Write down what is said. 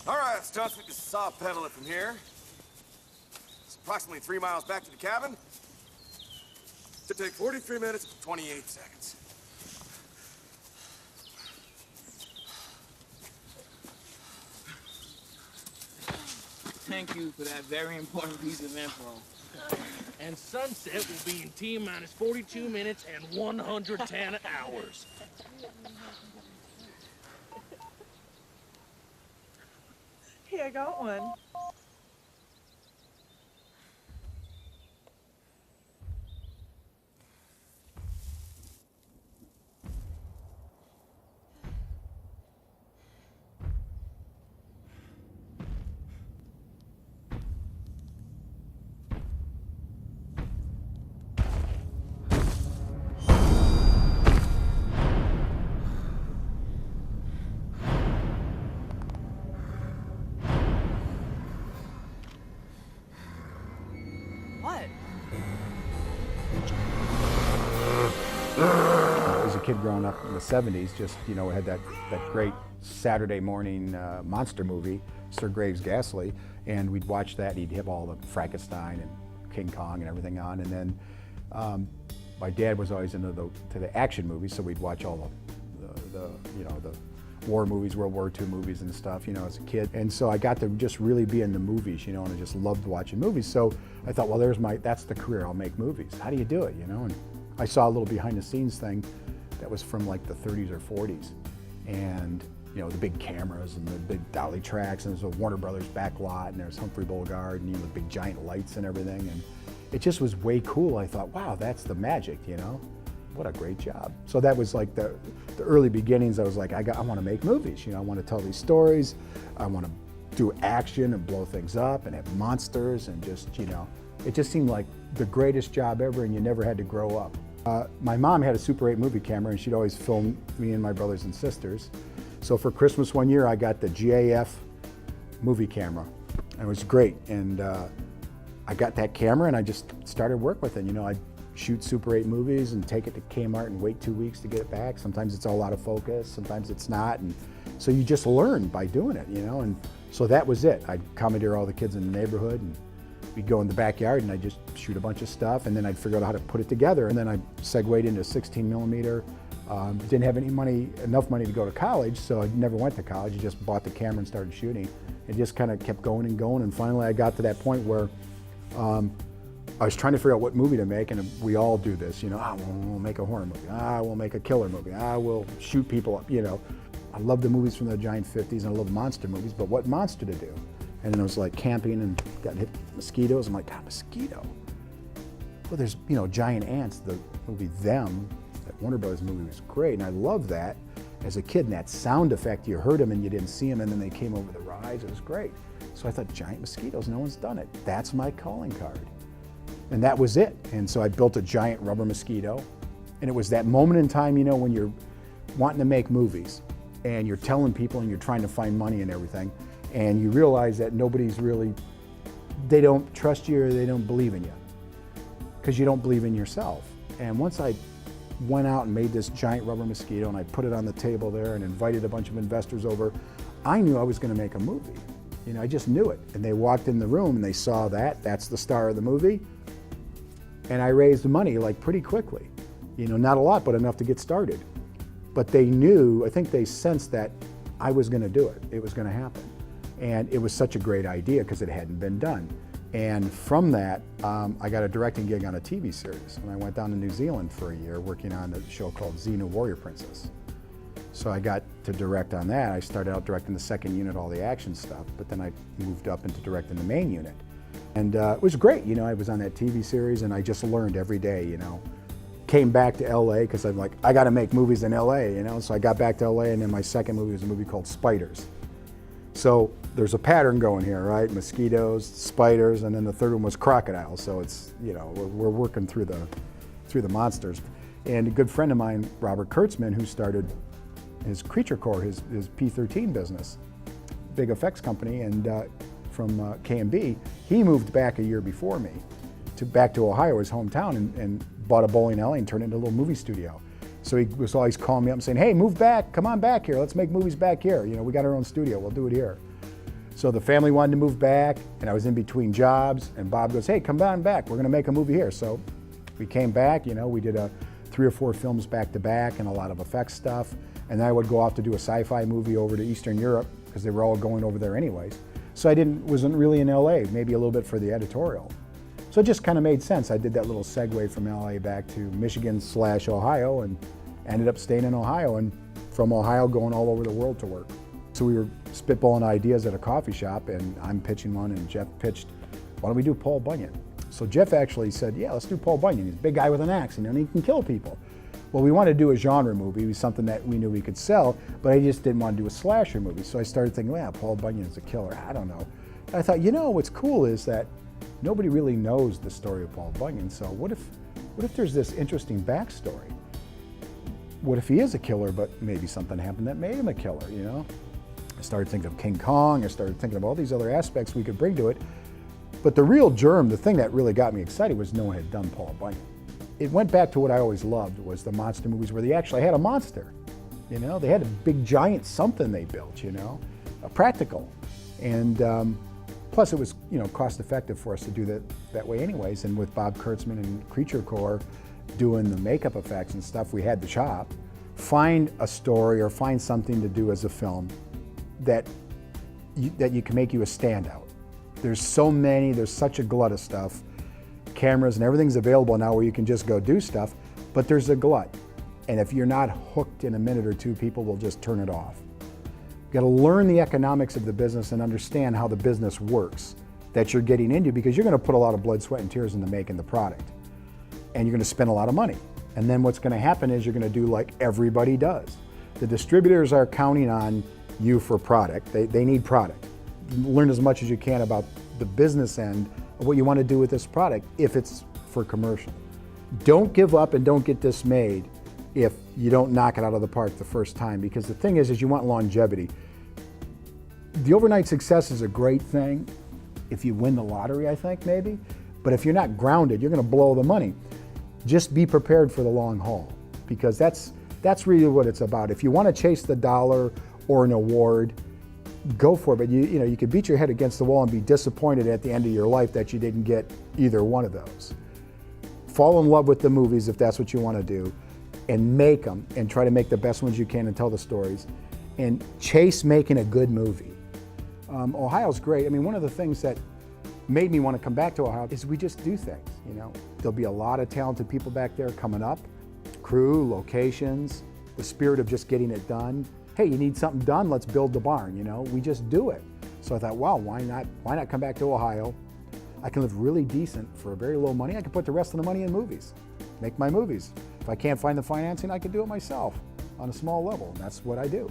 All right, Stunts, we can saw pedal it from here. It's approximately 3 miles back to the cabin. Should take 43 minutes and 28 seconds. Thank you for that very important piece of info. And sunset will be in T-minus 42 minutes and 110 hours. Here, I got one. As a kid growing up in the 70s, just, you know, had that great Saturday morning monster movie, Sir Graves Ghastly, and we'd watch that, and he'd have all the Frankenstein and King Kong and everything on, and then my dad was always into the action movies, so we'd watch all the war movies, World War II movies and stuff, you know, as a kid. And so I got to just really be in the movies, you know, and I just loved watching movies. So I thought, well, that's the career, I'll make movies. How do you do it, you know? And I saw a little behind the scenes thing that was from like the 30s or 40s. And, you know, the big cameras and the big dolly tracks, and there's a Warner Brothers back lot, and there's Humphrey Bogart, and, you know, the big giant lights and everything. And it just was way cool. I thought, wow, that's the magic, you know? What a great job. So that was like the early beginnings. I was like, I want to make movies, you know, I want to tell these stories. I want to do action and blow things up and have monsters, and just, you know, it just seemed like the greatest job ever, and you never had to grow up. My mom had a Super 8 movie camera, and she'd always film me and my brothers and sisters. So for Christmas one year, I got the GAF movie camera. And it was great. And I got that camera and I just started work with it. You know, I'd shoot Super 8 movies and take it to Kmart and wait 2 weeks to get it back. Sometimes it's all out of focus, sometimes it's not. And so you just learn by doing it, you know. And so that was it. I'd commandeer all the kids in the neighborhood, and we'd go in the backyard and I'd just shoot a bunch of stuff, and then I'd figure out how to put it together. And then I segued into 16 millimeter. Didn't have enough money to go to college, so I never went to college. I just bought the camera and started shooting. It just kind of kept going and going, and finally I got to that point where I was trying to figure out what movie to make, and we all do this, you know, we'll make a horror movie, we'll make a killer movie, we'll shoot people up, you know. I love the movies from the giant 50s, and I love monster movies, but what monster to do? And then I was like camping and got hit with mosquitoes. I'm like, mosquito? Well, there's, you know, giant ants. The movie Them, that Warner Brothers movie, was great, and I loved that as a kid. And that sound effect, you heard them and you didn't see them, and then they came over the rise. It was great. So I thought, giant mosquitoes, no one's done it. That's my calling card. And that was it. And so I built a giant rubber mosquito. And it was that moment in time, you know, when you're wanting to make movies and you're telling people and you're trying to find money and everything, and you realize that nobody's really, they don't trust you or they don't believe in you because you don't believe in yourself. And once I went out and made this giant rubber mosquito and I put it on the table there and invited a bunch of investors over, I knew I was going to make a movie. You know, I just knew it. And they walked in the room and they saw that's the star of the movie. And I raised money like pretty quickly. You know, not a lot, but enough to get started. But they knew, I think they sensed that I was going to do it. It was going to happen. And it was such a great idea because it hadn't been done. And from that, I got a directing gig on a TV series. And I went down to New Zealand for a year working on a show called Xena Warrior Princess. So I got to direct on that. I started out directing the second unit, all the action stuff, but then I moved up into directing the main unit. And it was great, you know, I was on that TV series and I just learned every day, you know. Came back to LA because I'm like, I gotta make movies in LA, you know. So I got back to LA, and then my second movie was a movie called Spiders. So there's a pattern going here, right? Mosquitoes, spiders, and then the third one was crocodiles. So it's, you know, we're working through the monsters. And a good friend of mine, Robert Kurtzman, who started his Creature Core, his P-13 business, big effects company, and from K&B, he moved back a year before me back to Ohio, his hometown, and bought a bowling alley and turned it into a little movie studio. So he was always calling me up and saying, hey, move back, come on back here, let's make movies back here. You know, we got our own studio, we'll do it here. So the family wanted to move back, and I was in between jobs, and Bob goes, hey, come on back, we're gonna make a movie here. So we came back, you know, we did 3 or 4 films back to back and a lot of effects stuff. And then I would go off to do a sci-fi movie over to Eastern Europe, because they were all going over there anyways. So I wasn't really in LA, maybe a little bit for the editorial. So it just kind of made sense. I did that little segue from LA back to Michigan/Ohio and ended up staying in Ohio, and from Ohio going all over the world to work. So we were spitballing ideas at a coffee shop, and I'm pitching one, and Jeff pitched, why don't we do Paul Bunyan? So Jeff actually said, yeah, let's do Paul Bunyan. He's a big guy with an axe, you know, and he can kill people. Well, we wanted to do a genre movie. It was something that we knew we could sell, but I just didn't want to do a slasher movie. So I started thinking, well, Paul Bunyan's a killer. I don't know. And I thought, you know, what's cool is that nobody really knows the story of Paul Bunyan. So what if there's this interesting backstory? What if he is a killer, but maybe something happened that made him a killer, you know? I started thinking of King Kong. I started thinking of all these other aspects we could bring to it. But the real germ, the thing that really got me excited, was no one had done Paul Bunyan. It went back to what I always loved, was the monster movies where they actually had a monster. You know, they had a big giant something they built, you know, a practical. And plus it was, you know, cost effective for us to do that way anyways. And with Bob Kurtzman and Creature Core doing the makeup effects and stuff, we had the chop. Find a story or find something to do as a film that you can make you a standout. There's so many, there's such a glut of stuff. Cameras and everything's available now where you can just go do stuff, but there's a glut. And if you're not hooked in a minute or two, people will just turn it off. You gotta learn the economics of the business and understand how the business works that you're getting into, because you're gonna put a lot of blood, sweat, and tears into making the product. And you're gonna spend a lot of money. And then what's gonna happen is you're gonna do like everybody does. The distributors are counting on you for product. They need product. Learn as much as you can about the business end of what you want to do with this product if it's for commercial. Don't give up and don't get dismayed if you don't knock it out of the park the first time, because the thing is you want longevity. The overnight success is a great thing if you win the lottery, I think, maybe, but if you're not grounded, you're going to blow the money. Just be prepared for the long haul, because that's really what it's about. If you want to chase the dollar or an award, go for it, but you know, you could beat your head against the wall and be disappointed at the end of your life that you didn't get either one of those. Fall in love with the movies if that's what you want to do, and make them, and try to make the best ones you can and tell the stories, and chase making a good movie. Ohio's great. I mean, one of the things that made me want to come back to Ohio is we just do things, you know. There'll be a lot of talented people back there coming up, crew, locations, the spirit of just getting it done. Hey, you need something done, let's build the barn, you know? We just do it. So I thought, wow, why not come back to Ohio? I can live really decent for a very low money. I can put the rest of the money in movies, make my movies. If I can't find the financing, I can do it myself on a small level, and that's what I do.